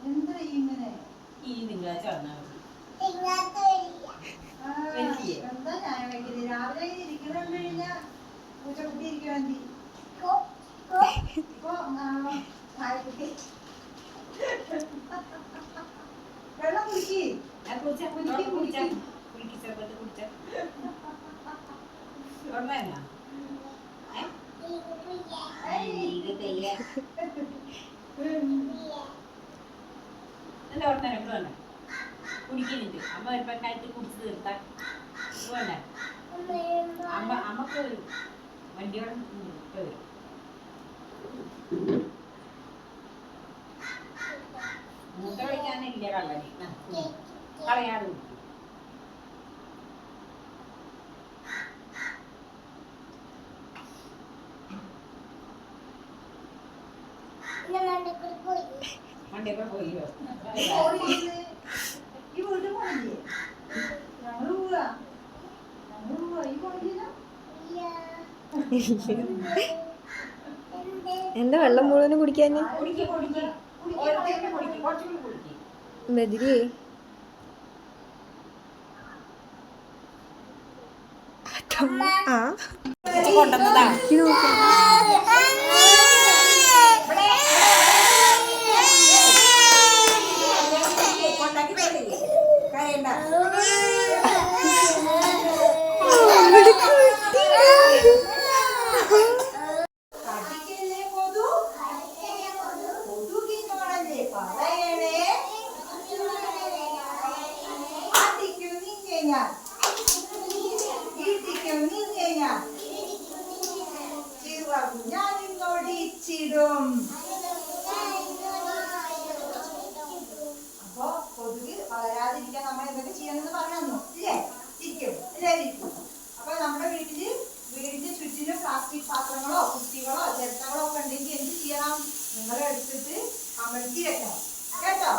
ഈ തിങ്കളാഴ്ച വന്നാൽ എന്താ ഞാൻ വയ്ക്കുന്നത് രാവിലെ ഇരിക്കുന്നുണ്ട് കഴിഞ്ഞാൽ പൂച്ചക്കുട്ടി ഇരിക്കാൻ വേണ്ടി ഇപ്പൊ നായക്കുട്ടി വെള്ളം കുടിക്കി നല്ല ഓർത്താൻ വേണ്ട കുടിക്കുന്നുണ്ട് അമ്മ ഒരുപ്പക്കായിട്ട് കുടിച്ച് തീർത്താൻ വേണ്ട അമ്മക്ക് വരും വണ്ടിയോടെ വരും മൂത്ത കളിക്കാനില്ല കള്ളനി കളയാതെ മണ്ടേക്കൂടെ പോയോ ഈ വീട്ടിൽ പോണില്ലേ ഞങ്ങള് പോവാ ഈ പോണില്ല എന്താ വെള്ളം മുഴുവനും കുടിക്കാൻ ബദിരി ആ കൊണ്ടുവന്നതാ ഞാൻ ഇങ്ങോടിച്ചിടും അപ്പൊ കൊതുക് വളരാതിരിക്കാൻ നമ്മൾ എന്തൊക്കെ ചെയ്യണമെന്ന് പറഞ്ഞു ഇല്ലേ ഇരിക്കും എല്ലാവരും ഇരിക്കും അപ്പൊ നമ്മുടെ വീടിന്റെ ചുറ്റിനും പ്ലാസ്റ്റിക് പാത്രങ്ങളോ കുപ്പികളോ ചിരട്ടകളോ ഒക്കെ ഉണ്ടെങ്കിൽ എന്ത് ചെയ്യണം നിങ്ങൾ എടുത്തിട്ട് അമർത്തി വെക്കണം കേട്ടോ